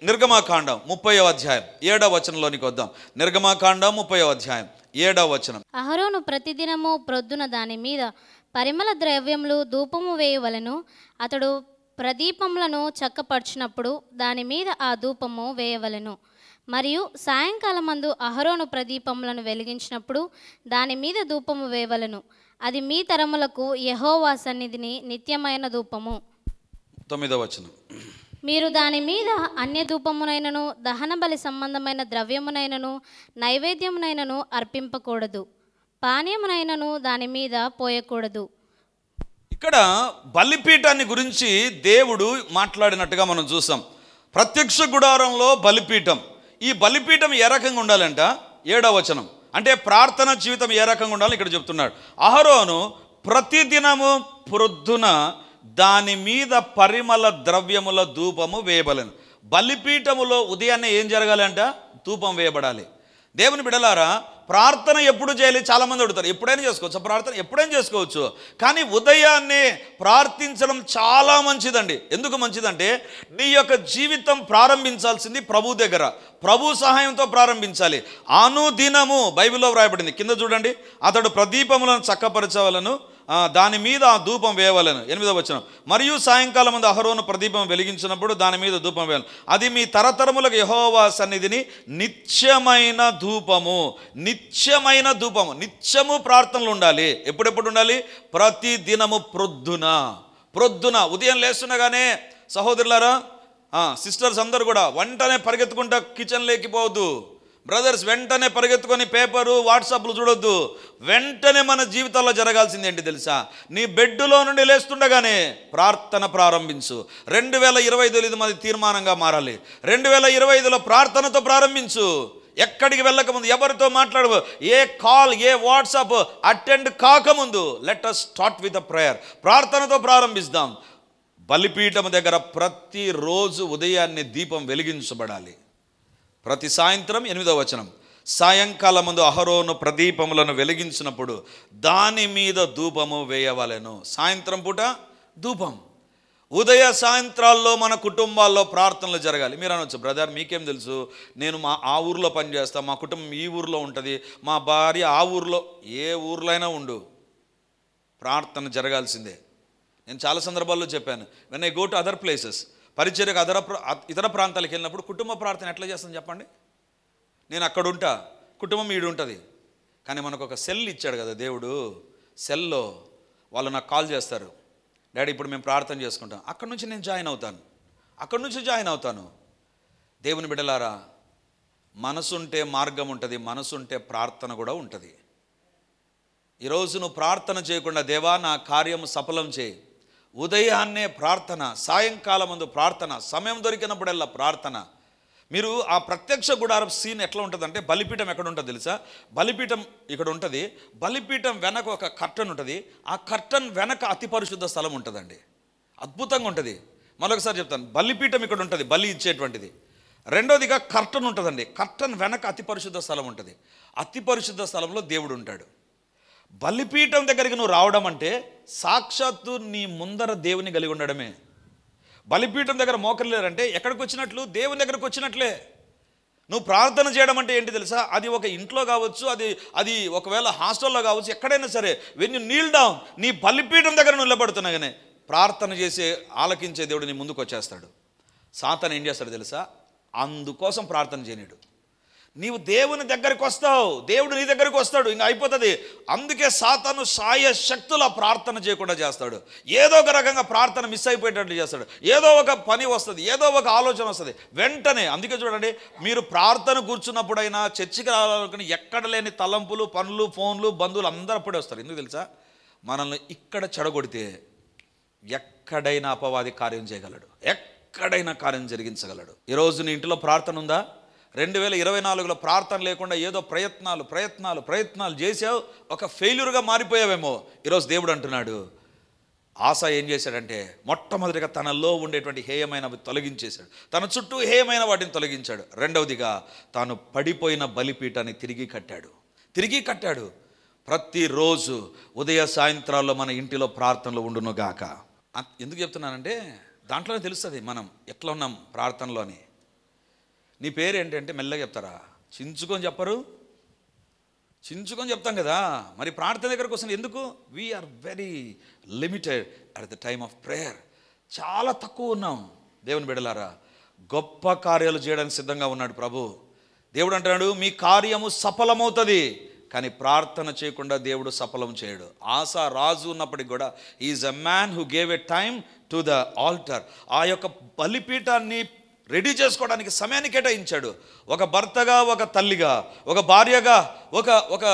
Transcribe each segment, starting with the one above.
నిర్గమాకాండం 30వ అధ్యాయం 7వ వచనంలోనికి వద్దాం. నిర్గమాకాండం 30వ అధ్యాయం 7వ వచనం. అహరోను ప్రతిదినము ప్రొద్దున దాని మీద పరిమళ ద్రవ్యములు ధూపము వేయవలెను. అతడు ప్రదీపములను చక్కపరచినప్పుడు దాని మీద ఆ ధూపము వేయవలెను. మరియు సాయంకాలమందు అహరోను ప్రదీపములను వెలిగించినప్పుడు దాని మీద ధూపము వేయవలెను. అది మీ తరములకు యెహోవా సన్నిధిని నిత్యమైన ధూపము. 9వ వచనం. మీరు దాని మీద అన్య ధూపమునైనను దహన బలి సంబంధమైన ద్రవ్యమునైనను నైవేద్యమునైనను అర్పింపకూడదు. పానీయమునైనను దాని మీద పోయకూడదు. ఇక్కడ బలిపీఠాన్ని గురించి దేవుడు మాట్లాడినట్టుగా మనం చూసాం. ప్రత్యక్ష గుడారంలో బలిపీఠం. ఈ బలిపీఠం ఏ రకంగా ఉండాలంట? 7వ వచనం. అంటే ప్రార్థన జీవితం ఏ రకంగా ఉండాలని ఇక్కడ చెప్తున్నాడు. అహరోను ప్రతిదినము ప్రొద్దున దాని మీద పరిమళ ద్రవ్యముల ధూపము వేయబలను. బలిపీఠములో ఉదయాన్నే ఏం జరగాలంట? ధూపం వేయబడాలి. దేవుని బిడలారా, ప్రార్థన ఎప్పుడు చేయాలి? చాలామంది అడుగుతారు. ఎప్పుడైనా చేసుకోవచ్చు ప్రార్థన, ఎప్పుడైనా చేసుకోవచ్చు. కానీ ఉదయాన్నే ప్రార్థించడం చాలా మంచిదండి. ఎందుకు మంచిదంటే నీ యొక్క జీవితం ప్రారంభించాల్సింది ప్రభు దగ్గర, ప్రభు సహాయంతో ప్రారంభించాలి. అనుదినము బైబిల్లో వ్రాయబడింది, కింద చూడండి. అతడు ప్రదీపములను చక్కపరచవలను, దాని మీద ఆ ధూపం వేయవలను. 8వ వచనం. మరియు సాయంకాలం ముందు అహరోను ప్రదీపం వెలిగించినప్పుడు దాని మీద ధూపం వేయాలి. అది మీ తరతరములకు యెహోవా సన్నిధిని నిత్యమైన ధూపము. నిత్యమైన ధూపము. నిత్యము ప్రార్థనలు ఉండాలి. ఎప్పుడెప్పుడు ఉండాలి? ప్రతి దినము ప్రొద్దున ఉదయం లేస్తుండగానే సహోదరులారా, సిస్టర్స్ అందరు కూడా వెంటనే పరిగెత్తుకుంటా కిచెన్ లేకపోవద్దు. బ్రదర్స్ వెంటనే పరిగెత్తుకొని పేపరు వాట్సాప్లు చూడొద్దు. వెంటనే మన జీవితాల్లో జరగాల్సింది ఏంటి తెలుసా? నీ బెడ్డులో నుండి లేస్తుండగానే ప్రార్థన ప్రారంభించు. 2025 ఇది మాది తీర్మానంగా మారాలి. 2025లో ప్రార్థనతో ప్రారంభించు. ఎక్కడికి వెళ్ళకముందు, ఎవరితో మాట్లాడవు, ఏ కాల్ ఏ వాట్సాప్ అటెండ్ కాకముందు let us start with a prayer. ప్రార్థనతో ప్రారంభిస్తాం. బలిపీఠం దగ్గర ప్రతిరోజు ఉదయాన్నే దీపం వెలిగించబడాలి. ప్రతి సాయంత్రం 8వ వచనం. సాయంకాలం ముందు అహరోను ప్రదీపములను వెలిగించినప్పుడు దాని మీద ధూపము వేయవలెను. సాయంత్రం పూట ధూపం. ఉదయ సాయంత్రాల్లో మన కుటుంబాల్లో ప్రార్థనలు జరగాలి. మీరు అనొచ్చు, బ్రదర్ మీకేం తెలుసు, నేను ఆ ఊర్లో పనిచేస్తాను, మా కుటుంబం ఈ ఊర్లో ఉంటుంది, మా భార్య ఆ ఊర్లో. ఏ ఊర్లో అయినా ఉండు, ప్రార్థన జరగాల్సిందే. నేను చాలా సందర్భాల్లో చెప్పాను, when I go to other places, పరిచర్యకు ఇతర ప్రాంతాలకు వెళ్ళినప్పుడు కుటుంబ ప్రార్థన ఎట్లా చేస్తాను చెప్పండి? నేను అక్కడ ఉంటా, కుటుంబం ఈడు ఉంటుంది. కానీ మనకు ఒక సెల్ ఇచ్చాడు కదా దేవుడు. సెల్లో వాళ్ళు నాకు కాల్ చేస్తారు, డాడీ ఇప్పుడు మేము ప్రార్థన చేసుకుంటాం. అక్కడి నుంచి నేను జాయిన్ అవుతాను. దేవుని బిడ్డలారా, మనసుంటే మార్గం ఉంటుంది, మనసుంటే ప్రార్థన కూడా ఉంటుంది. ఈరోజు నువ్వు ప్రార్థన చేయకుండా, దేవా నా కార్యం సఫలం చేయి. ఉదయాన్నే ప్రార్థన, సాయంకాలం ముందు ప్రార్థన, సమయం దొరికినప్పుడల్లా ప్రార్థన. మీరు ఆ ప్రత్యక్ష గుడారం సీన్ ఎట్లా ఉంటుందంటే, బలిపీఠం ఎక్కడ ఉంటుంది తెలుసా? బలిపీఠం ఇక్కడ ఉంటుంది. బలిపీఠం వెనక ఒక కర్టన్ ఉంటుంది. ఆ కర్టన్ వెనక అతి పరిశుద్ధ స్థలం ఉంటుందండి. అద్భుతంగా ఉంటుంది. మరొకసారి చెప్తాను, బలిపీఠం ఇక్కడ ఉంటుంది, బలి ఇచ్చేటువంటిది. రెండోదిగా కర్టన్ ఉంటుందండి. కర్టన్ వెనక అతి పరిశుద్ధ స్థలం ఉంటుంది. అతి పరిశుద్ధ స్థలంలో దేవుడు ఉంటాడు. బలిపీఠం దగ్గరికి నువ్వు రావడం అంటే సాక్షాత్తు నీ ముందర దేవుని కలిగి ఉండడమే. బలిపీఠం దగ్గర మోకరిల్లారంటే ఎక్కడికి వచ్చినట్లు? దేవుని దగ్గరకు వచ్చినట్లే. నువ్వు ప్రార్థన చేయడం అంటే ఏంటి తెలుసా? అది ఒక ఇంట్లో కావచ్చు, అది ఒకవేళ హాస్టల్లో కావచ్చు, ఎక్కడైనా సరే. వెన్ యు నీల్ డౌన్, నీ బలిపీఠం దగ్గర నిలబడుతున్నాగానే ప్రార్థన చేసే ఆలకించే దేవుడు నీ ముందుకు వచ్చేస్తాడు. సాతాను ఏం చేస్తాడు తెలుసా? అందుకోసం ప్రార్థన చేయనీడు. నీవు దేవుని దగ్గరికి వస్తావు, దేవుడు నీ దగ్గరికి వస్తాడు, ఇంకా అయిపోతుంది. అందుకే సాతాను శక్తుల ప్రార్థన చేయకుండా చేస్తాడు. ఏదో ఒక రకంగా ప్రార్థన మిస్ అయిపోయేటట్లు చేస్తాడు. ఏదో ఒక పని వస్తుంది, ఏదో ఒక ఆలోచన వస్తుంది వెంటనే. అందుకే చూడండి, మీరు ప్రార్థన కూర్చున్నప్పుడైనా, చర్చికి రావాలనుకుని ఎక్కడ లేని తలంపులు, పనులు, ఫోన్లు, బంధువులు అందరూ అప్పుడే వస్తారు. ఎందుకు తెలుసా? మనల్ని ఇక్కడ చెడగొడితే ఎక్కడైనా అపవాది కార్యం చేయగలడు, ఎక్కడైనా కార్యం జరిగించగలడు. ఈరోజు నీ ఇంటిలో ప్రార్థన ఉందా? 2024లో ప్రార్థన లేకుండా ఏదో ప్రయత్నాలు చేసావు, ఒక ఫెయిల్యూర్గా మారిపోయావేమో. ఈరోజు దేవుడు అంటున్నాడు, ఆశ ఏం చేశాడంటే మొట్టమొదటిగా తనలో ఉండేటువంటి హేయమైనవి తొలగించేశాడు, తన చుట్టూ హేయమైన వాటిని తొలగించాడు. రెండవదిగా తాను పడిపోయిన బలిపీఠాన్ని తిరిగి కట్టాడు. ప్రతిరోజు ఉదయ సాయంత్రాల్లో మన ఇంటిలో ప్రార్థనలు ఉండునుగాక. ఎందుకు చెప్తున్నానంటే దాంట్లోనే తెలుస్తుంది మనం ఎట్లా ఉన్నాం ప్రార్థనలోని. నీ పేరు ఏంటంటే మెల్లగా చెప్తారా? చించుకొని చెప్పరు, చించుకొని చెప్తాం కదా. మరి ప్రార్థన దగ్గరకు వస్తుంది ఎందుకు? We're very limited at the time of prayer. చాలా తక్కువ ఉన్నాం. దేవుని బిడ్డలారా, గొప్ప కార్యాలు చేయడానికి సిద్ధంగా ఉన్నాడు ప్రభు. దేవుడు అంటున్నాడు, మీ కార్యము సఫలమవుతుంది. కానీ ప్రార్థన చేయకుండా దేవుడు సఫలం చేయడు. ఆసా రాజు ఉన్నప్పటికి కూడా is a man who gave a time to the altar. ఆ యొక్క బలిపీఠాన్ని రెడీ చేసుకోవడానికి సమయాన్ని కేటాయించాడు. ఒక భర్తగా, ఒక తల్లిగా, ఒక భార్యగా, ఒక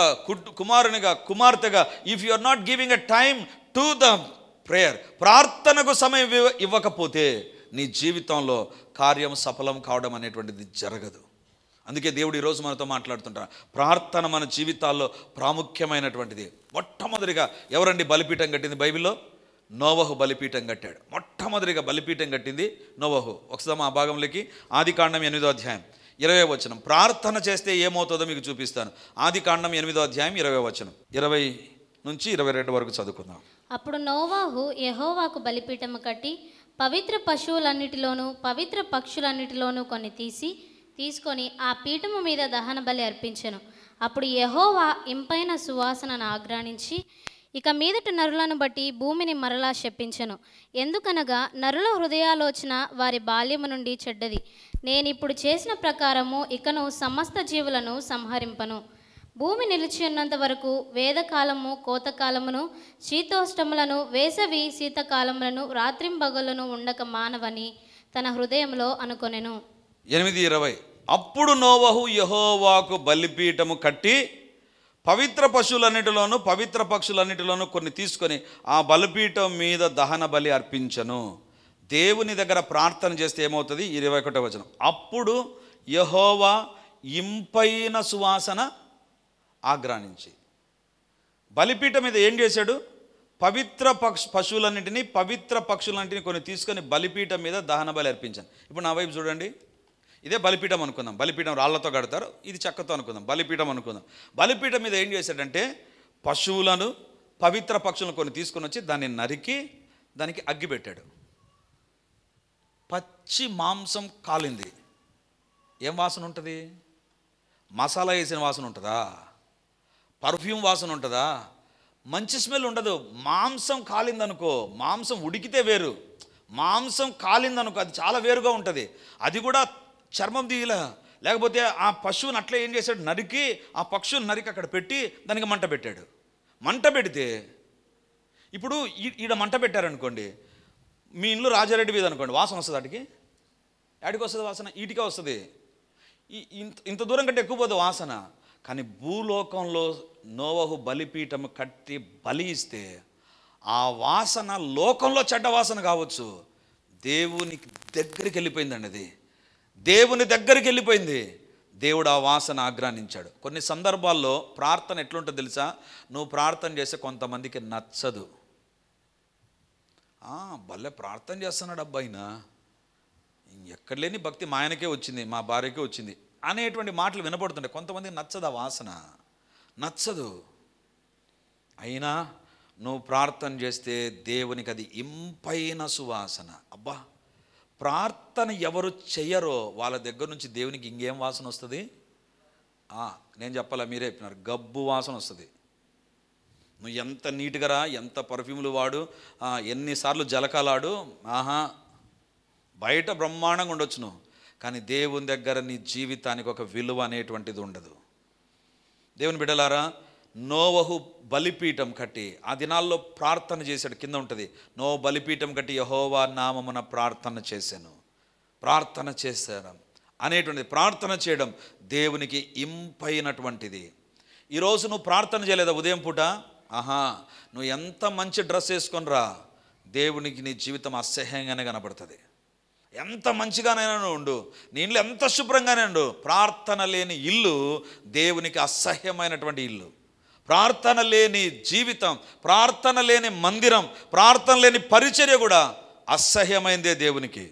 కుమారునిగా, కుమార్తెగా, if you are not giving a time to the prayer, ప్రార్థనకు సమయం ఇవ్వకపోతే నీ జీవితంలో కార్యం సఫలం కావడం అనేటువంటిది జరగదు. అందుకే దేవుడు ఈరోజు మనతో మాట్లాడుతుంటారు. ప్రార్థన మన జీవితాల్లో ప్రాముఖ్యమైనటువంటిది. మొట్టమొదటిగా ఎవరండి బలిపీఠం కట్టింది బైబిల్లో? నోవహు బలిపీఠం కట్టాడు. మొట్టమొదటిగా బలిపీఠం కట్టింది నోవహు. ఒకసారి ఆ భాగంలోకి ఆదికాండం 8వ అధ్యాయం 20వ వచనం. ప్రార్థన చేస్తే ఏమవుతుందో మీకు చూపిస్తాను. ఆదికాండం 8వ అధ్యాయం 20వ వచనం, 20 నుంచి 22 వరకు చదువుకుందాం. అప్పుడు నోవాహు యెహోవాకు బలిపీఠము కట్టి పవిత్ర పశువులన్నిటిలోనూ పవిత్ర పక్షులన్నిటిలోనూ కొన్ని తీసుకొని ఆ పీఠము మీద దహన బలి అర్పించెను. అప్పుడు యెహోవా ఇంపైన సువాసనను ఆగ్రానించి ఇక మీదట నరులను బట్టి భూమిని మరలా శపించెను. ఎందుకనగా నరుల హృదయాలోచన వారి బాల్యము నుండి చెడ్డది. నేనిప్పుడు చేసిన ప్రకారము ఇకను సమస్త జీవులను సంహరింపను. భూమి నిలిచి ఉన్నంత వరకు వేదకాలము కోతకాలమును శీతోష్టములను వేసవి శీతకాలములను రాత్రింబగలను ఉండక మానవని తన హృదయంలో అనుకొనెను. 8:20. అప్పుడు నోవహు యెహోవాకు బలిపీఠము కట్టి పవిత్ర పశువులన్నిటిలోనూ పవిత్ర పక్షులన్నిటిలోనూ కొన్ని తీసుకొని ఆ బలిపీఠం మీద దహన బలి అర్పించను. దేవుని దగ్గర ప్రార్థన చేస్తే ఏమవుతుంది? 21వ వచనం. అప్పుడు యెహోవా ఇంపైన సువాసన ఆగ్రానించి. బలిపీఠం మీద ఏం చేశాడు? పవిత్ర పశువులన్నింటినీ పవిత్ర పక్షులన్నింటినీ కొన్ని తీసుకొని బలిపీఠం మీద దహన బలి అర్పించాను. ఇప్పుడు నా వైపు చూడండి. ఇదే బలిపీఠం అనుకుందాం. బలిపీఠం రాళ్లతో కడతారు, ఇది చెక్కతో అనుకుందాం. బలిపీఠం అనుకుందాం. బలిపీఠం మీద ఏం చేశాడంటే పశువులను పవిత్ర పక్షులను కొన్ని తీసుకొని వచ్చి దాన్ని నరికి దానికి అగ్గి పెట్టాడు. పచ్చి మాంసం కాలింది. ఏం వాసన ఉంటుంది? మసాలా వేసిన వాసన ఉంటుందా? పర్ఫ్యూమ్ వాసన ఉంటుందా? మంచి స్మెల్ ఉండదు. మాంసం కాలిందనుకో, మాంసం ఉడికితే వేరు, మాంసం కాలిందనుకో అది చాలా వేరుగా ఉంటుంది. అది కూడా చర్మం తీయలా, లేకపోతే ఆ పశువుని అట్లా ఏం చేశాడు? నరికి ఆ పక్షుని నరికి అక్కడ పెట్టి దానికి మంట పెట్టాడు. మంట పెడితే ఇప్పుడు ఈడ మంట పెట్టారనుకోండి, మీ ఇల్లు రాజారెడ్డి వీధి అనుకోండి, వాసన వస్తుంది. వాటికి యాడికి వస్తుంది వాసన? ఈటికే వస్తుంది. ఇంత దూరం కంటే ఎక్కువ పోదు వాసన. కానీ భూలోకంలో నోవహు బలిపీఠం కట్టి బలి ఇస్తే ఆ వాసన లోకంలో చెడ్డ వాసన కావచ్చు, దేవునికి దగ్గరికి వెళ్ళిపోయిందండి. అది దేవుని దగ్గరికి వెళ్ళిపోయింది. దేవుడు ఆ వాసన ఆగ్రానించాడు. కొన్ని సందర్భాల్లో ప్రార్థన ఎట్లుంటుందో తెలుసా? నువ్వు ప్రార్థన చేస్తే కొంతమందికి నచ్చదు. భలే ప్రార్థన చేస్తున్నాడు అబ్బాయినా, ఎక్కడ లేని భక్తి మా ఆయనకే వచ్చింది, మా భార్యకే వచ్చింది అనేటువంటి మాటలు వినపడుతుంటాయి. కొంతమందికి నచ్చదు, ఆ వాసన నచ్చదు. అయినా నువ్వు ప్రార్థన చేస్తే దేవునికి అది ఇంపైన సువాసన. అబ్బా, ప్రార్థన ఎవరు చెయ్యరో వాళ్ళ దగ్గర నుంచి దేవునికి ఇంకేం వాసన వస్తుంది? నేను చెప్పాలా, మీరే చెప్పినారు, గబ్బు వాసన వస్తుంది. నువ్వు ఎంత నీట్గా రా, ఎంత పర్ఫ్యూమ్లు వాడు, ఎన్నిసార్లు జలకాలాడు, బయట బ్రహ్మాండంగా ఉండొచ్చు నువ్వు, కానీ దేవుని దగ్గర నీ జీవితానికి ఒక విలువ అనేటువంటిది ఉండదు. దేవుని బిడ్డలారా, నోవహు బలిపీఠం కట్టి ఆ దినాల్లో ప్రార్థన చేశాడు. కింద ఉంటుంది, నో బలిపీఠం కట్టి యెహోవా నామమున ప్రార్థన చేశాను అనేటువంటిది. ప్రార్థన చేయడం దేవునికి ఇంపైనటువంటిది. ఈరోజు నువ్వు ప్రార్థన చేయలేదా? ఉదయం పూట నువ్వు ఎంత మంచి డ్రెస్ వేసుకొని రా, దేవునికి నీ జీవితం అసహ్యంగానే కనపడుతుంది. ఎంత మంచిగానైనా నువ్వు ఉండు, నీ ఇల్లు ఎంత శుభ్రంగానే ఉండు, ప్రార్థన లేని ఇల్లు దేవునికి అసహ్యమైనటువంటి ఇల్లు. ప్రార్థన లేని జీవితం, ప్రార్థన లేని మందిరం, ప్రార్థన లేని పరిచర్య కూడా అసహ్యమైందే దేవునికి.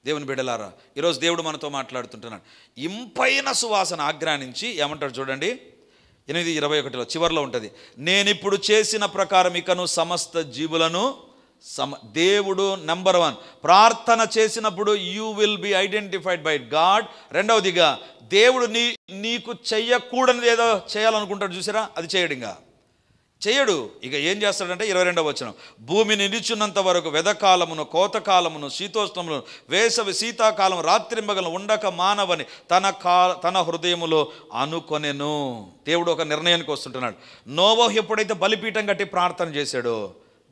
దేవుని బిడ్డలారా, ఈరోజు దేవుడు మనతో మాట్లాడుతుంటున్నాడు. ఇంపైన సువాసన ఆగ్రానించి ఏమంటాడు చూడండి, 8:21 చివరిలో ఉంటుంది, నేనిప్పుడు చేసిన ప్రకారం ఇకను సమస్త జీవులను దేవుడు నెంబర్ 1. ప్రార్థన చేసినప్పుడు you will be identified by God. రెండవదిగా దేవుడు నీకు చెయ్యకూడనిది ఏదో చేయాలనుకుంటాడు చూసారా, అది చేయడు. ఇంకా చేయడు. ఇక ఏం చేస్తాడంటే 22వ వచనం, భూమి నిలిచున్నంత వరకు వెదకాలమును కోతకాలమును శీతోష్ణములను వేసవి శీతాకాలం రాత్రింబగలను ఉండక మానవని తన హృదయములో అనుకొనెను. దేవుడు ఒక నిర్ణయానికి వస్తుంటున్నాడు. నోవహు ఎప్పుడైతే బలిపీఠం కట్టి ప్రార్థన చేశాడో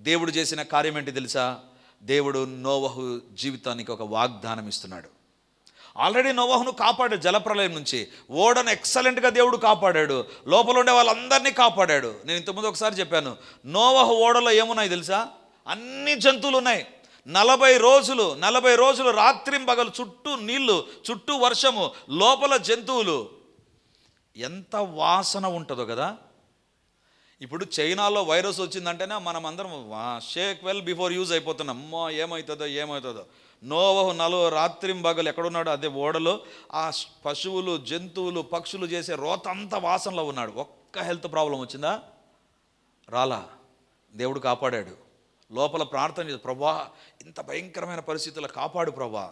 దేవుడు చేసిన కార్యం ఏంటి తెలుసా? దేవుడు నోవహు జీవితానికి ఒక వాగ్దానం ఇస్తున్నాడు. ఆల్రెడీ నోవహును కాపాడాడు జలప్రలయం నుంచి. ఓడను ఎక్సలెంట్గా దేవుడు కాపాడాడు. లోపల ఉండే వాళ్ళందరినీ కాపాడాడు. నేను ఇంతకుముందు ఒకసారి చెప్పాను, నోవహు ఓడలో ఏమున్నాయి తెలుసా? అన్ని జంతువులు ఉన్నాయి. 40 రోజులు రాత్రింబగలు చుట్టూ నీళ్లు, చుట్టూ వర్షము, లోపల జంతువులు. ఎంత వాసన ఉంటుందో కదా. ఇప్పుడు చైనాలో వైరస్ వచ్చిందంటేనే మనం అందరం షేక్ వెల్ బిఫోర్ యూజ్ అయిపోతున్నాం. అమ్మో ఏమవుతుందో. నోవహు రాత్రింబగలు ఎక్కడున్నాడు? అదే ఓడలో. ఆ పశువులు, జంతువులు, పక్షులు చేసే రోత అంతా వాసనలో ఉన్నాడు. ఒక్క హెల్త్ ప్రాబ్లం వచ్చిందా? రాలా. దేవుడు కాపాడాడు. లోపల ప్రార్థన చేసి, ప్రభా ఇంత భయంకరమైన పరిస్థితుల్లో కాపాడు ప్రభా.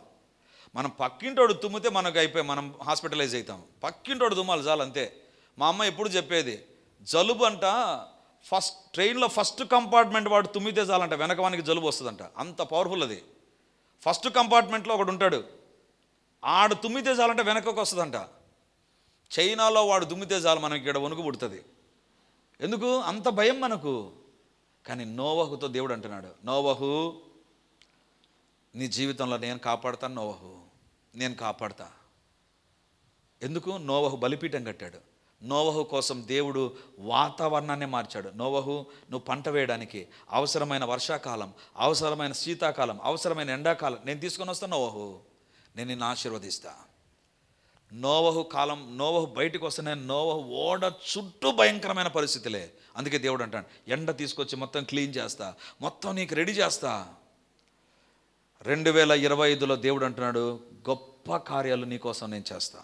మనం పక్కింటోడు తుమ్మితే మనకు అయిపోయి మనం హాస్పిటలైజ్ అవుతాం. పక్కింటోడు తుమ్మాలి చాలు, అంతే. మా అమ్మ ఎప్పుడు చెప్పేది, జలుబు అంట ట్రైన్లో ఫస్ట్ కంపార్ట్మెంట్ వాడు తుమ్మితే చాలంట వెనకవానికి జలుబు వస్తుందంట. అంత పవర్ఫుల్ అది. ఫస్ట్ కంపార్ట్మెంట్లో ఒకడు ఉంటాడు, ఆడు తుమ్మితే చాలంటే వెనకకు వస్తుందంట. చైనాలో వాడు తుమ్మితే చాలు మనకి ఇక్కడ వణుకు పుడుతుంది. ఎందుకు అంత భయం మనకు? కానీ నోవహుతో దేవుడు అంటున్నాడు, నోవహు నీ జీవితంలో నేను కాపాడుతాను. నోవహు నేను కాపాడుతా. ఎందుకు? నోవహు బలిపీఠం కట్టాడు. నోవహు కోసం దేవుడు వాతావరణాన్ని మార్చాడు. నోవహు, నువ్వు పంట వేయడానికి అవసరమైన వర్షాకాలం, అవసరమైన శీతాకాలం, అవసరమైన ఎండాకాలం నేను తీసుకొని వస్తాను. నోవహు నేను నిన్ను ఆశీర్వదిస్తా. నోవహు బయటకు వస్తేనే నోవహు ఓడ చుట్టూ భయంకరమైన పరిస్థితులే. అందుకే దేవుడు అంటాడు, ఎండ తీసుకొచ్చి మొత్తం క్లీన్ చేస్తా, మొత్తం నీకు రెడీ చేస్తా. 2025లో దేవుడు అంటున్నాడు, గొప్ప కార్యాలు నీకోసం నేను చేస్తా.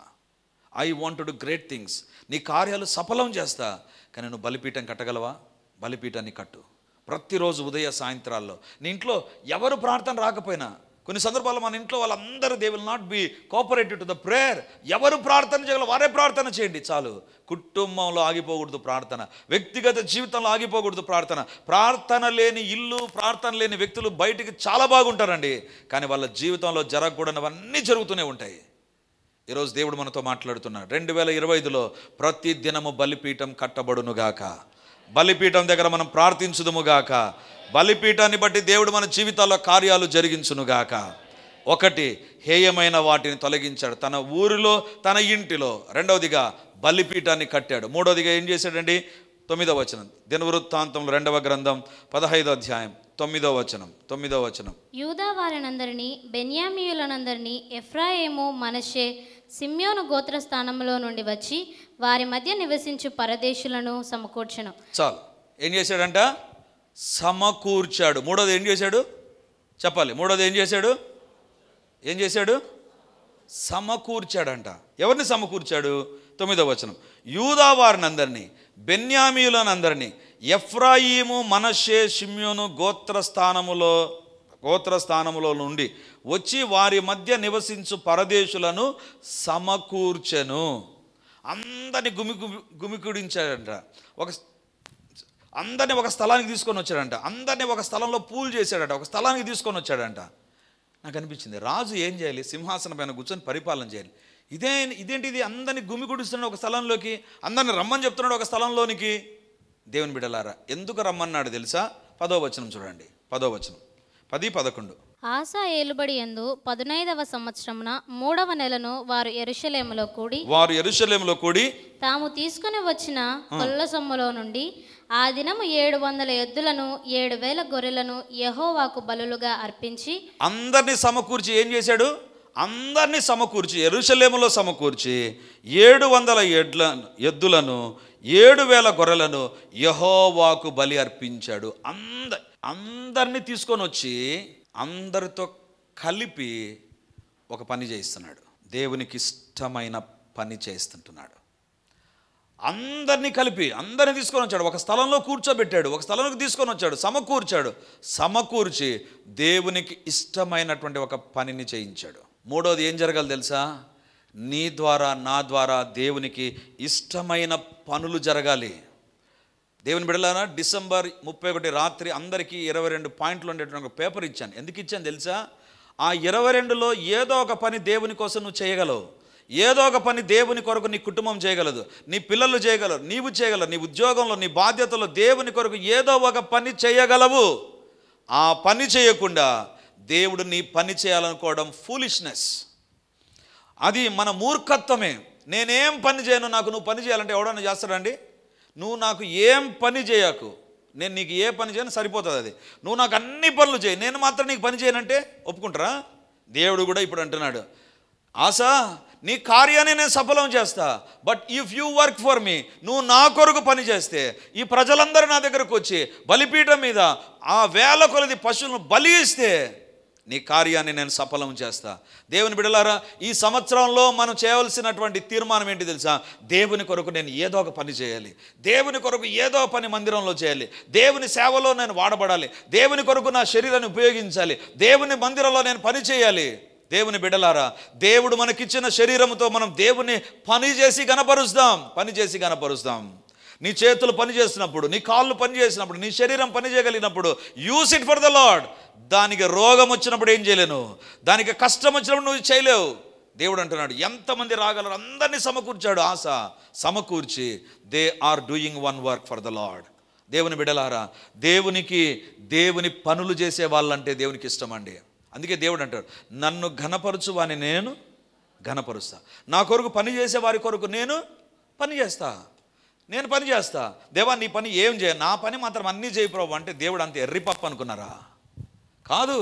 I want to do great things. నీ కార్యాలు సఫలం చేస్తా. కానీ నువ్వు బలిపీఠం కట్టగలవా? బలిపీఠాన్ని కట్టు. ప్రతిరోజు ఉదయ సాయంత్రాల్లో నీ ఇంట్లో ఎవరు ప్రార్థన రాకపోయినా, కొన్ని సందర్భాల్లో మన ఇంట్లో వాళ్ళందరూ they will not be cooperative to the prayer. ఎవరు ప్రార్థన చేయగలరు వారే ప్రార్థన చేయండి చాలు. కుటుంబంలో ఆగిపోకూడదు ప్రార్థన, వ్యక్తిగత జీవితంలో ఆగిపోకూడదు ప్రార్థన. ప్రార్థన లేని ఇల్లు, ప్రార్థన లేని వ్యక్తులు బయటికి చాలా బాగుంటారండి, కానీ వాళ్ళ జీవితంలో జరగకూడనివన్నీ జరుగుతూనే ఉంటాయి. ఈరోజు దేవుడు మనతో మాట్లాడుతున్నాడు. 2025లో ప్రతి దినము బలిపీఠం కట్టబడునుగాక. బలిపీఠం దగ్గర మనం ప్రార్థించుదుముగాక. బలిపీఠాన్ని బట్టి దేవుడు మన జీవితాల్లో కార్యాలు జరిగించునుగాక. 1, హేయమైన వాటిని తొలగించాడు తన ఊరిలో, తన ఇంటిలో. 2వదిగా బలిపీఠాన్ని కట్టాడు. 3వదిగా ఏం చేశాడండి? 9వ వచనం, దినవృత్తాంతంలో 2వ గ్రంథం 15వ అధ్యాయం 9వ వచనం. యూదా వారినందరినీ, బెన్యామీయులనందరినీ, ఎఫ్రాయిము, మనష్షే, సిమ్యోను గోత్ర స్థానంలో నుండి వచ్చి వారి మధ్య నివసించు పరదేశులను సమకూర్చెను. చాలు. ఏం చేశాడంట? సమకూర్చాడు. 3వది ఏం చేశాడు? చెప్పాలి. 3వది ఏం చేశాడు? సమకూర్చాడంట. ఎవరిని సమకూర్చాడు? 9వ వచనం, యూదా వారినందరినీ, బెన్యామీయులనందరినీ, ఎఫ్రాయిము, మనష్షే, షిమ్యోను గోత్రస్థానములో నుండి వచ్చి వారి మధ్య నివసించు పరదేశులను సమకూర్చెను. అందరినీ గుమికూడించాడంట. అందరినీ ఒక స్థలానికి తీసుకొని వచ్చాడంట. అందరినీ ఒక స్థలంలో పూల్ చేశాడంట. ఒక స్థలానికి తీసుకొని వచ్చాడంట. నాకు అనిపించింది, రాజు ఏం చేయాలి? సింహాసనం పైన కూర్చొని పరిపాలన చేయాలి. ఇదేంటిది? అందరినీ గుమికూడిస్తున్నాడు ఒక స్థలంలోకి, అందరిని రమ్మని చెప్తున్నాడు ఒక స్థలంలోనికి. దేవుని బిడ్డలారా, ఎందుకు రమ్మన్నాడు తెలుసా? 10వ వచనం చూడండి. 10వ వచనం, 10, 11. ఆసా ఏలుబడి యందు 15వ సంవత్సరమున 3వ నెలను వారు యెరూషలేములో కూడి తాము తీసుకుని వచ్చిన కొల్ల సొమ్ములో నుండి ఆ దినము 700 ఎద్దులను 7,000 గొర్రెలను యెహోవాకు బలులుగా అర్పించి అందరినీ సమకూర్చి ఏం చేశాడు? అందరినీ సమకూర్చి యెరూషలేములో సమకూర్చి 700 ఎద్దులను 7,000 గొర్రెలను యెహోవాకు బలి అర్పించాడు. అందరినీ తీసుకొని వచ్చి అందరితో కలిపి ఒక పని చేయిస్తున్నాడు. దేవునికి ఇష్టమైన పని చేస్తుంటున్నాడు. అందరినీ కలిపి అందరినీ తీసుకొని వచ్చాడు, ఒక స్థలంలో కూర్చోబెట్టాడు, ఒక స్థలంలోకి తీసుకొని వచ్చాడు, సమకూర్చి దేవునికి ఇష్టమైనటువంటి ఒక పనిని చేయించాడు. మూడోది ఏం జరగాలి తెలుసా? నీ ద్వారా నా ద్వారా దేవునికి ఇష్టమైన పనులు జరగాలి. దేవుని బిడ్డలారా, డిసెంబర్ 31 రాత్రి అందరికీ 22 పాయింట్లు ఉండేటువంటి ఒక పేపర్ ఇచ్చాను. ఎందుకు ఇచ్చాను తెలుసా? ఆ 22లో ఏదో ఒక పని దేవుని కోసం నువ్వు చేయగలవు, ఏదో ఒక పని దేవుని కొరకు నీ కుటుంబం చేయగలదు, నీ పిల్లలు చేయగలరు, నీవు చేయగలరు, నీ ఉద్యోగంలో నీ బాధ్యతలో దేవుని కొరకు ఏదో ఒక పని చేయగలవు. ఆ పని చేయకుండా దేవుడు నీ పని చేయాలనుకోవడం ఫూలిష్నెస్, అది మన మూర్ఖత్వమే. నేనేం పని చేయను, నాకు నువ్వు పని చేయాలంటే ఎవడన్నా చేస్తాడండి? నువ్వు నాకు ఏం పని చేయకు, నేను నీకు ఏ పని చేయను సరిపోతుంది. అది నువ్వు నాకు అన్ని పనులు చేయి, నేను మాత్రం నీకు పని చేయనంటే ఒప్పుకుంటారా? దేవుడు కూడా ఇప్పుడు అంటున్నాడు, ఆశా నీ కార్యాన్ని నేను సఫలం చేస్తా, but if you work for me, నువ్వు నా కొరకు పని చేస్తే, ఈ ప్రజలందరూ నా దగ్గరకు వచ్చి బలిపీఠం మీద ఆ వేల కొలది పశువులను బలి ఇస్తే నీ కార్యాన్ని నేను సఫలం చేస్తా. దేవుని బిడ్డలారా, ఈ సంవత్సరంలో మనం చేయవలసినటువంటి తీర్మానం ఏంటి తెలుసా? దేవుని కొరకు నేను ఏదో ఒక పని చేయాలి, దేవుని కొరకు ఏదో పని మందిరంలో చేయాలి, దేవుని సేవలో నేను వాడబడాలి, దేవుని కొరకు నా శరీరాన్ని ఉపయోగించాలి, దేవుని మందిరంలో నేను పని చేయాలి. దేవుని బిడ్డలారా, దేవుడు మనకిచ్చిన శరీరంతో మనం దేవుని పని చేసి గనపరుస్తాం. నీ చేతులు పని చేసినప్పుడు, నీ కాళ్ళు పని చేసినప్పుడు, నీ శరీరం పని చేయగలిగినప్పుడు, use it for the Lord. దానికి రోగం వచ్చినప్పుడు ఏం చేయలేను, దానికి కష్టం వచ్చినప్పుడు నువ్వు చేయలేవు. దేవుడు అంటున్నాడు, ఎంతమంది రాగలరు అందరినీ సమకూర్చాడు. ఆశ సమకూర్చి they are doing one work for the lord. దేవుని బిడ్డలారా, దేవుని పనులు చేసే వాళ్ళంటే దేవునికి ఇష్టం అండి. అందుకే దేవుడు అంటాడు, నన్ను ఘనపరచు వాని నేను ఘనపరుస్తా, నా కొరకు పని చేసే వారి కొరకు నేను పని చేస్తా. దేవా నీ పని ఏం చేయ, నా పని మాత్రం అన్నీ చేయి ప్రభు అంటే దేవుడు అంత ఎర్రిపప్పు అనుకున్నారా? కాదు.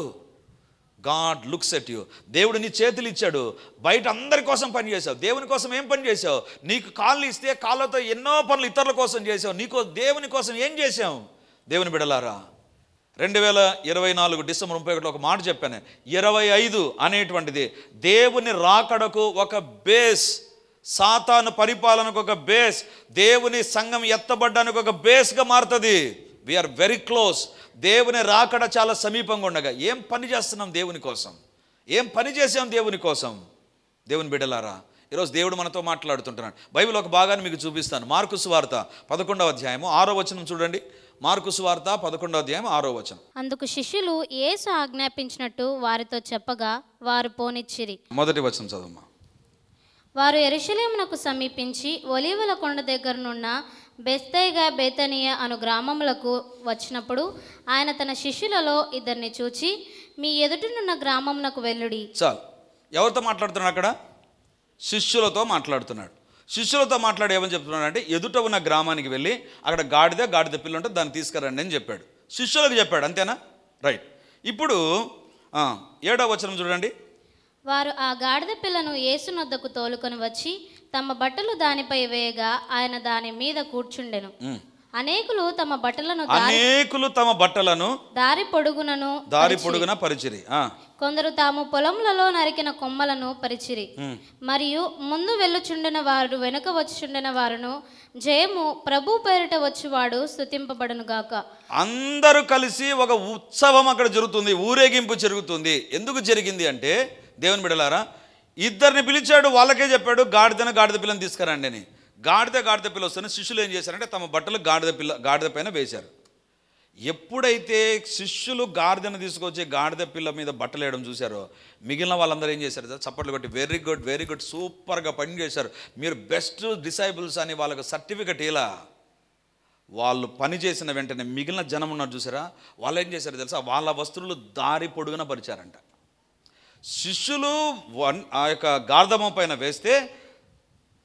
God looks at you. దేవుడు నీ చేతులు ఇచ్చాడు, బయట అందరి కోసం పని చేసావు, దేవుని కోసం ఏం పని చేసావు? నీకు కాళ్ళు ఇస్తే కాళ్ళతో ఎన్నో పనులు ఇతరుల కోసం చేసావు, దేవుని కోసం ఏం చేసావు? దేవుని బిడ్డలారా, 2024 డిసెంబర్ 31 ఒక మాట చెప్పాను, 25 అనేటువంటిది దేవుని రాకడకు ఒక బేస్, సాతాను పరిపాలనకు ఒక బేస్, దేవుని సంఘం ఎత్తబడ్డానికి ఒక బేస్గా మారుతుంది. We're very close. దేవుని రాకడ చాలా సమీపంగా ఉండగా ఏం పని చేస్తున్నాం దేవుని కోసం, ఏం పని చేసాం దేవుని కోసం? దేవుని బిడ్డలారా, ఈరోజు దేవుడు మనతో మాట్లాడుతుంటున్నాడు. బైబిల్ ఒక భాగాన్ని మీకు చూపిస్తాను. మార్కు సువార్త 11వ అధ్యాయము 6వ వచనం చూడండి. మార్కు సువార్త 11వ అధ్యాయం 6వ వచనం. అందుకు శిష్యులు యేసు ఆజ్ఞాపించినట్టు వారితో చెప్పగా వారు పోనిచ్చిరి. మొదటి వచనం చదవమ్మా. వారు యెరూషలేమునకు సమీపించి ఒలీవల కొండ దగ్గరనున్న బెత్సైదా బేతనియ అను గ్రామములకు వచ్చినప్పుడు ఆయన తన శిష్యులలో 2 చూచి, మీ ఎదుటనున్న గ్రామమునకు వెళ్ళుడి. చాలు. ఎవరితో మాట్లాడుతున్నాడు అక్కడ? శిష్యులతో మాట్లాడుతున్నాడు. శిష్యులతో మాట్లాడి ఏమని చెప్తున్నాడు అంటే, ఎదుట ఉన్న గ్రామానికి వెళ్ళి అక్కడ గాడిద పిల్ల ఉంటే దాన్ని తీసుకురండి అని చెప్పాడు. శిష్యులకు చెప్పాడు, అంతేనా? రైట్. ఇప్పుడు 7వ వచనం చూడండి. వారు ఆ గాడిద పిల్లను యేసునొద్దకు తోలుకొని వచ్చి తమ బట్టలు దానిపై వేయగా ఆయన దాని మీద కూర్చుండెను. అనేకులు తమ బట్టలను దారి పొడుగున పరిచిరి. కొందరు తాము పొలములలో నరికిన కొమ్మలను పరిచిరి. మరియు ముందు వెళ్ళుచుండిన వారు వెనుక వచ్చుచుండిన వారును, జయము ప్రభు పేరిట వచ్చువాడు స్తుతింపబడును గాక. అందరూ కలిసి ఒక ఉత్సవం అక్కడ జరుగుతుంది, ఊరేగింపు జరుగుతుంది. ఎందుకు జరిగింది అంటే, దేవుని బిడ్డలారా, 2 పిలిచాడు, వాళ్ళకే చెప్పాడు గాడిద పిల్లని తీసుకురండి అని. గాడిద పిల్ల వస్తేనే శిష్యులు ఏం చేశారంటే తమ బట్టలు గాడిద పైన వేశారు. ఎప్పుడైతే శిష్యులు గాడిదను తీసుకొచ్చి గాడిద పిల్ల మీద బట్టలు వేయడం చూశారో, మిగిలిన వాళ్ళందరూ ఏం చేశారు? చప్పట్లు కొట్టి వెరీ గుడ్ సూపర్గా పని చేశారు, మీరు బెస్ట్ డిసైబుల్స్ అని వాళ్ళకు సర్టిఫికెట్ ఇలా. వాళ్ళు పని చేసిన వెంటనే మిగిలిన జనం ఉన్నారు చూసారా, వాళ్ళు ఏం చేశారు తెలుసా? వాళ్ళ వస్తువులు దారి పొడుగున పరిచారంట. శిష్యులు ఆ యొక్క గాడిద పైన వేస్తే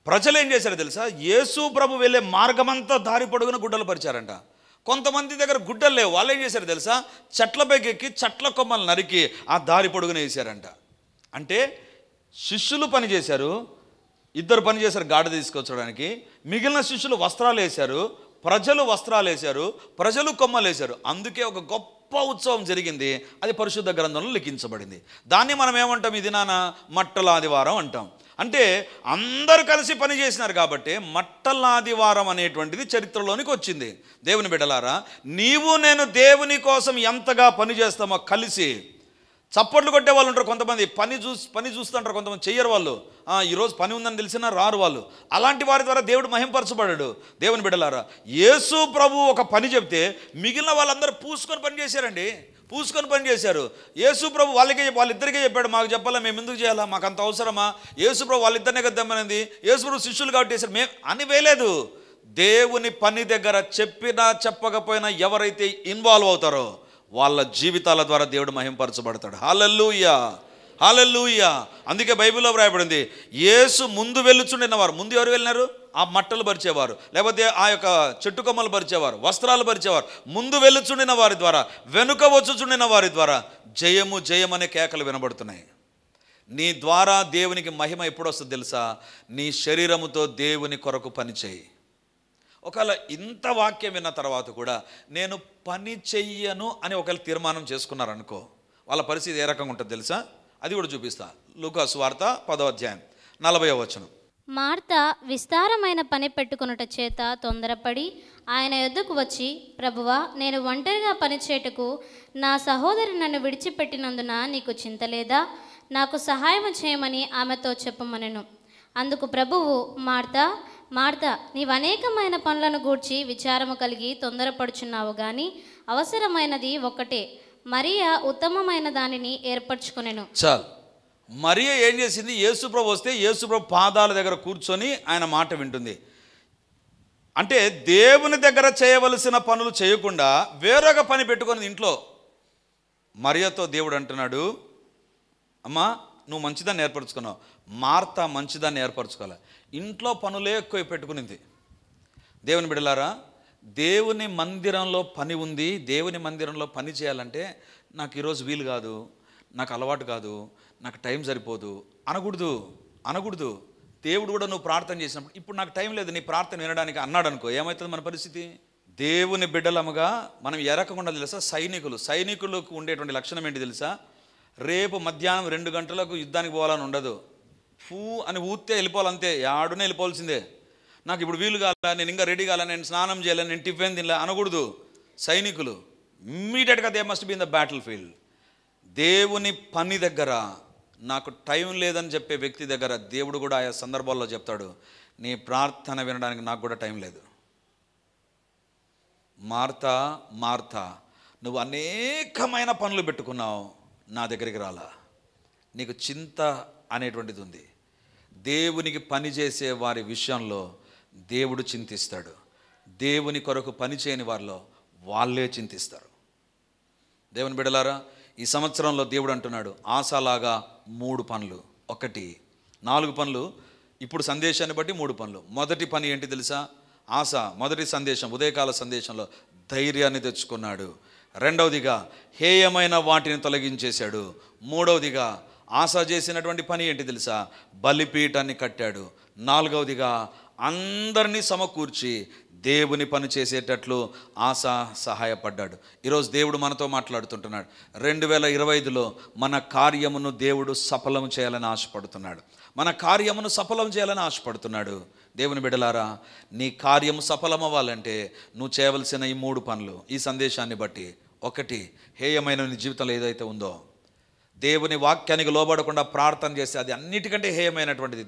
ప్రజలు ఏం చేశారో తెలుసా? యేసు ప్రభు వెళ్ళే మార్గమంతా దారి పొడుగున గుడ్డలు పరిచారంట. కొంతమంది దగ్గర గుడ్డలు లేవు, వాళ్ళు ఏం చేశారు తెలుసా? చెట్లపైకి ఎక్కి చెట్ల కొమ్మలు నరికి ఆ దారి పొడుగున వేసారంట. అంటే శిష్యులు పని చేశారు, 2 పని చేశారు గాడిద తీసుకొచ్చడానికి, మిగిలిన శిష్యులు వస్త్రాలు వేశారు, ప్రజలు వస్త్రాలు వేశారు, ప్రజలు కొమ్మలు వేశారు. అందుకే ఒక గొప్ప ఉత్సవం జరిగింది. అది పరిశుద్ధ గ్రంథంలో లిఖించబడింది. దాన్ని మనం ఏమంటాం? ఇది నాన్న మట్టల ఆదివారం అంటాం. అంటే అందరూ కలిసి పని చేసినారు కాబట్టి మట్టలాదివారం అనేటువంటిది చరిత్రలోనికి వచ్చింది. దేవుని బిడ్డలారా, నీవు నేను దేవుని కోసం ఎంతగా పని చేస్తామో కలిసి. చప్పట్లు కొట్టే వాళ్ళు ఉంటారు కొంతమంది, పని చూస్తుంటారు కొంతమంది, చెయ్యరు వాళ్ళు. ఈరోజు పని ఉందని తెలిసినా రారు వాళ్ళు. అలాంటి వారి ద్వారా దేవుడు మహింపరచబడాడు. దేవుని బిడ్డలారా, యేసు ప్రభు ఒక పని చెప్తే మిగిలిన వాళ్ళందరూ పూసుకొని పని చేశారండి, పూసుకొని పని చేశారు. యేసు ప్రభు వాళ్ళిద్దరికే చెప్పాడు, మాకు చెప్పాలా, మేము ఎందుకు చేయాలా, మాకు అంత అవసరమా, యేసు ప్రభు వాళ్ళిద్దరినే కద్దామనేది, యేసు ప్రభు శిష్యులు కాబట్టి చేశారు మేము అని వేయలేదు. దేవుని పని దగ్గర చెప్పినా చెప్పకపోయినా ఎవరైతే ఇన్వాల్వ్ అవుతారో వాళ్ళ జీవితాల ద్వారా దేవుడు మహింపరచబడతాడు. హల్లెలూయా, హల్లెలూయా. అందుకే బైబిల్లో వ్రాయబడింది, యేసు ముందు వెళ్ళుచుండినవారు, ముందు ఎవరు వెళ్ళినారు, ఆ మట్టలు పరిచేవారు, లేకపోతే ఆ యొక్క చెట్టు కొమ్మలు పరిచేవారు, వస్త్రాలు పరిచేవారు. ముందు వెళ్ళుచుండిన వారి ద్వారా, వెనుక వచ్చుచుండిన వారి ద్వారా జయము జయమనే కేకలు వినబడుతున్నాయి. నీ ద్వారా దేవునికి మహిమ ఎప్పుడు వస్తుందో తెలుసా? నీ శరీరముతో దేవుని కొరకు పని చేయి. ఒకవేళ ఇంత వాక్యం విన్న తర్వాత కూడా నేను పని చెయ్యను అని ఒకవేళ తీర్మానం చేసుకున్నారనుకో, వాళ్ళ పరిస్థితి ఏ రకంగా ఉంటుంది తెలుసా? అది కూడా చూపిస్తా. లూకా సువార్త 10వ అధ్యాయం 40వ వచనం. మార్త విస్తారమైన పని పెట్టుకొనుట చేత తొందరపడి ఆయన యొద్దకు వచ్చి, ప్రభువా, నేను ఒంటరిగా పనిచేయుటకు నా సహోదరి నన్ను విడిచిపెట్టినందున నీకు చింత లేదా? నాకు సహాయం చేయమని ఆమెతో చెప్పమనెను. అందుకు ప్రభువు, మార్తా మార్తా, నీవు అనేకమైన పనులను గూర్చి విచారము కలిగి తొందరపడుచున్నావు, కానీ అవసరమైనది ఒక్కటే, మరియా ఉత్తమమైన దానిని ఏర్పరచుకొనెను. చాలు. మరియ ఏం చేసింది? యేసుప్రభు వస్తే యేసుప్రభు పాదాల దగ్గర కూర్చొని ఆయన మాట వింటుంది. అంటే దేవుని దగ్గర చేయవలసిన పనులు చేయకుండా వేరొక పని పెట్టుకొని ఇంట్లో. మరియతో దేవుడు అంటున్నాడు, అమ్మా నువ్వు మంచిదాన్ని ఏర్పరచుకున్నావు, మార్త మంచిదాన్ని ఏర్పరచుకోవాలి. ఇంట్లో పనులే ఎక్కువ పెట్టుకునింది. దేవుని బిడ్డలారా, దేవుని మందిరంలో పని ఉంది, దేవుని మందిరంలో పని చేయాలంటే నాకు ఈరోజు వీలు కాదు, నాకు అలవాటు కాదు, నాకు టైం సరిపోదు అనకూడదు. దేవుడు కూడా నువ్వు ప్రార్థన చేసినప్పుడు ఇప్పుడు నాకు టైం లేదు నీ ప్రార్థన వినడానికి అన్నాడు అనుకో, ఏమవుతుంది మన పరిస్థితి? దేవుని బిడ్డలముగా మనం ఏ రకంగా ఉండాలి తెలుసా? సైనికులకు ఉండేటువంటి లక్షణం ఏంటి తెలుసా? రేపు మధ్యాహ్నం 2 గంటలకు యుద్ధానికి పోవాలని ఉండదు. ఫూ అని ఊస్తే వెళ్ళిపోవాలంతే, ఆడునే వెళ్ళిపోవాల్సిందే. నాకు ఇప్పుడు వీలు కాల, నేను ఇంకా రెడీ కాల, నేను స్నానం చేయాలి, నేను టిఫిన్ తినలే అనకూడదు. సైనికులు ఇమ్మీడియట్గా they must be in the battle field. దేవుని పని దగ్గర నాకు టైం లేదని చెప్పే వ్యక్తి దగ్గర దేవుడు కూడా ఆయా సందర్భాల్లో చెప్తాడు, నీ ప్రార్థన వినడానికి నాకు కూడా టైం లేదు. మార్తా, నువ్వు అనేకమైన పనులు పెట్టుకున్నావు, నా దగ్గరికి రాలా. నీకు చింత అనేటువంటిది ఉంది. దేవునికి పని చేసే వారి విషయంలో దేవుడు చింతిస్తాడు. దేవుని కొరకు పని చేయని వారిలో వాళ్ళే చింతిస్తారు. దేవుని బిడ్డలారా, ఈ సంవత్సరంలో దేవుడు అంటున్నాడు, ఆశలాగా 3 పనులు. 4 పనులు. ఇప్పుడు సందేశాన్ని బట్టి 3 పనులు. మొదటి పని ఏంటి తెలుసా? ఆశ మొదటి సందేశం, ఉదయకాల సందేశంలో ధైర్యాన్ని తెచ్చుకున్నాడు. రెండవదిగా హేయమైన వాటిని తొలగించేశాడు. మూడవదిగా ఆశ చేసినటువంటి పని ఏంటి తెలుసా? బలిపీఠాన్ని కట్టాడు. 4వదిగా అందరినీ సమకూర్చి దేవుని పని చేసేటట్లు ఆశ సహాయపడ్డాడు. ఈరోజు దేవుడు మనతో మాట్లాడుతుంటున్నాడు. 2025లో మన కార్యమును దేవుడు సఫలం చేయాలని ఆశపడుతున్నాడు. దేవుని బిడ్డలారా, నీ కార్యము సఫలం అవ్వాలంటే నువ్వు చేయవలసిన ఈ 3 పనులు ఈ సందేశాన్ని బట్టి. 1, హేయమైన నీ జీవితంలో ఏదైతే ఉందో, దేవుని వాక్యానికి లోబడకుండా ప్రార్థన చేస్తే అది అన్నిటికంటే హేయమైనటువంటిది.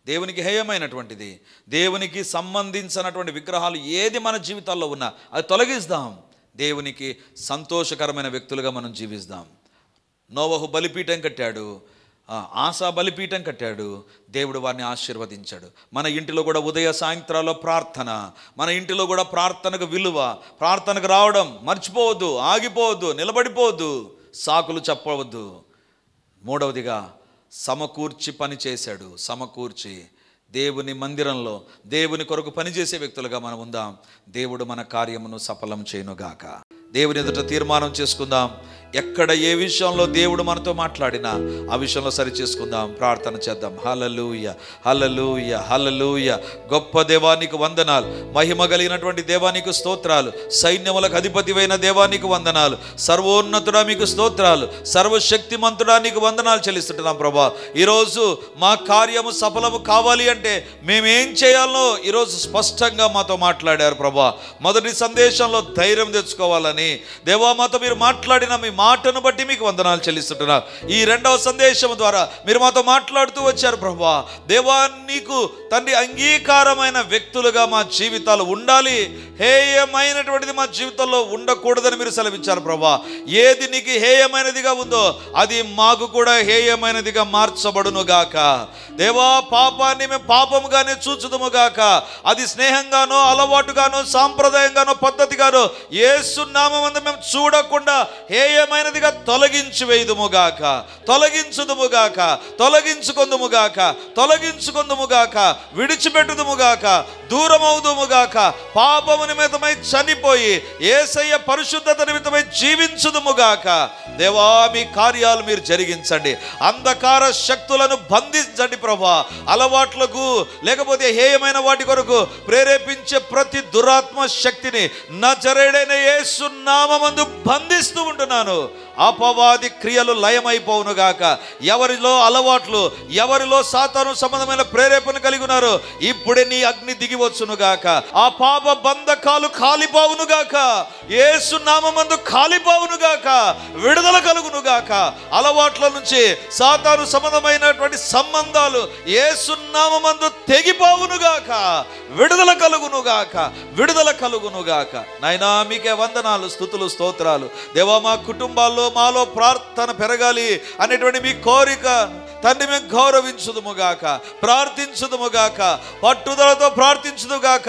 దేవునికి హేయమైనటువంటిది. దేవునికి సంబంధించినటువంటి విగ్రహాలు ఏది మన జీవితాల్లో ఉన్నా అది తొలగిస్తాం. దేవునికి సంతోషకరమైన వ్యక్తులుగా మనం జీవిస్తాం. నోవహు బలిపీఠం కట్టాడు, ఆశా బలిపీఠం కట్టాడు. దేవుడు వారిని ఆశీర్వదించాడు. మన ఇంటిలో కూడా ఉదయ సాయంత్రాల్లో ప్రార్థన, మన ఇంటిలో కూడా ప్రార్థనకు విలువ, ప్రార్థనకు రావడం మర్చిపోవద్దు, ఆగిపోవద్దు, నిలబడిపోవద్దు, సాకులు చెప్పవద్దు. 3వదిగా సమకూర్చి పని చేశాడు. సమకూర్చి దేవుని మందిరంలో దేవుని కొరకు పనిచేసే వ్యక్తులుగా మనం ఉందాం. దేవుడు మన కార్యమును సఫలం చేయనుగాక. దేవుని ఎదుట తీర్మానం చేసుకుందాం. ఎక్కడ ఏ విషయంలో దేవుడు మనతో మాట్లాడినా ఆ విషయంలో సరి చేసుకుందాం, ప్రార్థన చేద్దాం. హల్లెలూయా, హల్లెలూయా, హల్లెలూయా. గొప్ప దేవానికి వందనాలు, మహిమ కలిగినటువంటి దేవానికి స్తోత్రాలు, సైన్యములకు అధిపతివైన దేవానికి వందనాలు, సర్వోన్నతుడా మీకు స్తోత్రాలు, సర్వశక్తిమంతుడా నీకు వందనాలు చెల్లిస్తుంటున్నాం ప్రభా. ఈరోజు మా కార్యము సఫలము కావాలి అంటే మేమేం చేయాలో ఈరోజు స్పష్టంగా మాతో మాట్లాడారు ప్రభా. మొదటి సందేశంలో ధైర్యం తెచ్చుకోవాలని దేవా మాతో మీరు మాట్లాడిన మీ మాటను బట్టి మీకు వందనాలు చెల్లిస్తుంటున్నారు. ఈ రెండవ సందేశం ద్వారా మీరు మాతో మాట్లాడుతూ వచ్చారు ప్రభా. దేవా నీకు తండ్రి అంగీకారమైన వ్యక్తులుగా మా జీవితాలు ఉండాలి, హేయమైనటువంటిది మా జీవితంలో ఉండకూడదని మీరు సెలవించారు ప్రభా. ఏది నీకు హేయమైనదిగా ఉందో అది మాకు కూడా హేయమైనదిగా మార్చబడును గాక. దేవా పాపాన్ని మేము పాపముగానే చూచుదుము గాక. అది స్నేహంగానో అలవాటుగానో సాంప్రదాయంగానో పద్ధతిగానో యేసు నామమున మేము చూడకుండా హేయమైనదిగా తొలగించి వేయుదుముగాక, తొలగించుదుముగాక, తొలగించుకొందుముగాక, తొలగించుకొందుముగాక, విడిచిపెట్టుదుముగాక, దూరమవుదుముగాక, పాపము నిమిత్తమై చనిపోయి యేసయ్య పరిశుద్ధత నిమిత్తమై జీవించుదుముగాక. దేవా మీ కార్యాలు మీరు జరిగించండి, అంధకార శక్తులను బంధించండి ప్రభా. అలవాట్లకు లేకపోతే హేయమైన వాటి కొరకు ప్రేరేపించే ప్రతి దురాత్మ శక్తిని నజరేయుడైన యేసు నామమందు బంధిస్తూ ఉంటున్నాను. అపవాది క్రియలు లయమైపోవునుగాక. ఎవరిలో అలవాట్లు, ఎవరిలో సాతాను సంబంధమైన ప్రేరేపణ కలిగి ఉన్నారు, ఇప్పుడే నీ అగ్ని దిగివచ్చునుగాక. ఆ పాప బంధకాలు కాలిపోవునుగాక, యేసు నామమందు కాలిపోవునుగాక, విడుదల కలుగునుగాక. అలవాట్ల నుంచి సాతాను సంబంధమైనటువంటి సంబంధాలు యేసు నామమందు తెగిపోవునుగాక, విడుదల కలుగునుగాక, విడుదల కలుగునుగాక. నాయనా మీకే వందనాలు, స్తుతులు, స్తోత్రాలు. దేవా మా కుటుంబాల్లో మాలో ప్రార్థన పెరగాలి అనేటువంటి మీ కోరిక తండ్రి మేము గౌరవించుదుముగాక, ప్రార్థించుదుముగాక, పట్టుదలతో ప్రార్థించుదుగాక,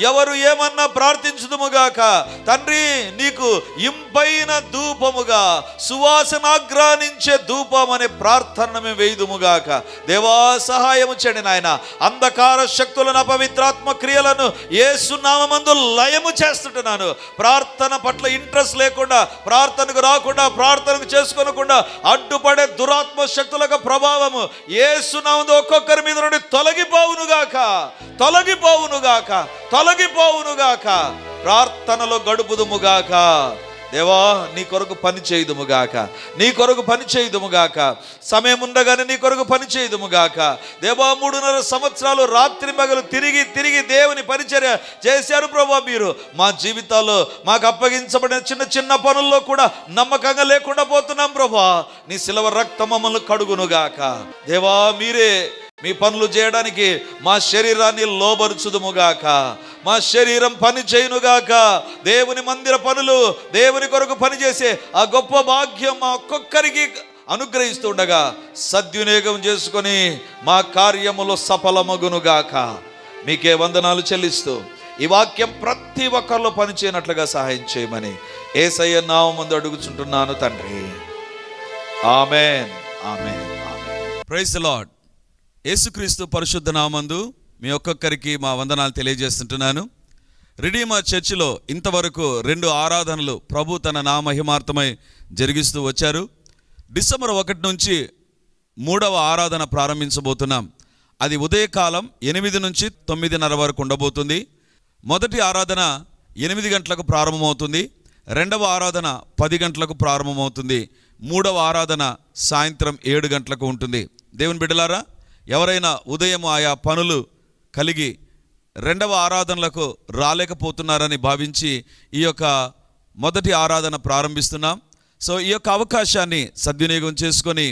ఎవరు ఏమన్నా ప్రార్థించుదుముగాక. తండ్రి నీకు ఇంపైన ధూపముగా సువాసనాగ్రానించే ధూపం అనే ప్రార్థన మేము వేయుదుముగాక. దేవా సహాయము చేయండి నాయన. అంధకార శక్తులను అపవిత్రాత్మ క్రియలను యేసు నామమందు లయము చేస్తుంటున్నాను. ప్రార్థన పట్ల ఇంట్రెస్ట్ లేకుండా, ప్రార్థనకు రాకుండా, ప్రార్థనకు చేసుకోనకుండా అడ్డుపడే దురాత్మ శక్తులకు ప్రభావము యేసు నామమున ఒక్కొక్కరి మీద నుండి తొలగిపోవునుగాక, తొలగిపోవునుగాక, తొలగిపోవునుగాక. ప్రార్థనలో గడుపుదుముగాక. దేవా నీ కొరకు పని చేయుదుముగాక, నీ కొరకు పని చేయుదుముగాక. సమయం ఉండగానే నీ కొరకు పని చేయుదుముగాక. దేవా 3.5 సంవత్సరాలు రాత్రి మగలు తిరిగి తిరిగి దేవుని పరిచర్య చేశారు ప్రభా. మీరు మా జీవితాల్లో మాకు అప్పగించబడిన చిన్న చిన్న పనుల్లో కూడా నమ్మకంగా లేకుండా పోతున్నాం ప్రభా. నీ శిలువ రక్తం మమ్మల్ని కడుగునుగాక. దేవా మీరే మీ పనులు చేయడానికి మా శరీరాన్ని లోబరుచుదుముగాక, మా శరీరం పని చేయునుగాక. దేవుని మందిర పనులు, దేవుని కొరకు పనిచేసే ఆ గొప్ప భాగ్యం మా ఒక్కొక్కరికి అనుగ్రహిస్తుండగా సద్వినియోగం చేసుకొని మా కార్యములో సఫలమగునుగాక. మీకే వందనాలు చెల్లిస్తూ ఈ వాక్యం ప్రతి ఒక్కరిలో పనిచేయనట్లుగా సహాయం చేయమని యేసయ్య నామమున అడుగుచుంటున్నాను తండ్రి. Amen, amen, amen. Praise the lord. Yesu Kristu పరిశుద్ధ నామమందు మీ ఒక్కొక్కరికి మా వందనాలు తెలియజేస్తుంటున్నాను. రిడీమర్ చర్చిలో ఇంతవరకు 2 ఆరాధనలు ప్రభు తన నామహిమార్థమై జరిగిస్తూ వచ్చారు. డిసెంబర్ 1 నుంచి 3వ ఆరాధన ప్రారంభించబోతున్నాం. అది ఉదయకాలం 8 నుంచి 9:30 వరకు ఉండబోతుంది. మొదటి ఆరాధన 8 గంటలకు ప్రారంభమవుతుంది. రెండవ ఆరాధన 10 గంటలకు ప్రారంభమవుతుంది. మూడవ ఆరాధన సాయంత్రం 7 గంటలకు ఉంటుంది. దేవుని బిడ్డలారా, ఎవరైనా ఉదయం ఆయా పనులు కలిగి రెండవ ఆరాధనలకు రాలేకపోతున్నారని భావించి ఈ యొక్క మొదటి ఆరాధన ప్రారంభిస్తున్నాం. సో ఈ యొక్క అవకాశాన్ని సద్వినియోగం చేసుకొని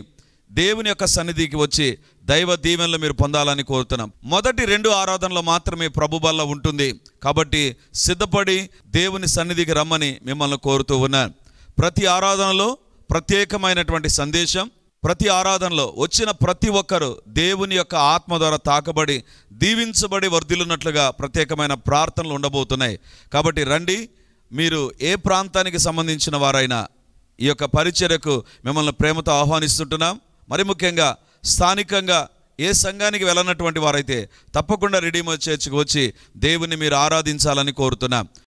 దేవుని యొక్క సన్నిధికి వచ్చి దైవ దీవెనలు మీరు పొందాలని కోరుతున్నాం. మొదటి 2 ఆరాధనలు మాత్రమే ప్రభు బల్ల ఉంటుంది కాబట్టి సిద్ధపడి దేవుని సన్నిధికి రమ్మని మిమ్మల్ని కోరుతూ ఉన్నాను. ప్రతి ఆరాధనలో ప్రత్యేకమైనటువంటి సందేశం, ప్రతి ఆరాధనలో వచ్చిన ప్రతి ఒక్కరూ దేవుని యొక్క ఆత్మ ద్వారా తాకబడి దీవించబడి వర్ధిల్లున్నట్లుగా ప్రత్యేకమైన ప్రార్థనలు ఉండబోతున్నాయి. కాబట్టి రండి. మీరు ఏ ప్రాంతానికి సంబంధించిన వారైనా ఈ యొక్క పరిచర్యకు మిమ్మల్ని ప్రేమతో ఆహ్వానిస్తుంటున్నాం. మరి ముఖ్యంగా స్థానికంగా ఏ సంఘానికి వెళ్ళనటువంటి వారైతే తప్పకుండా రిడీమర్ చర్చ్కి వచ్చి దేవుని మీరు ఆరాధించాలని కోరుతున్నాం.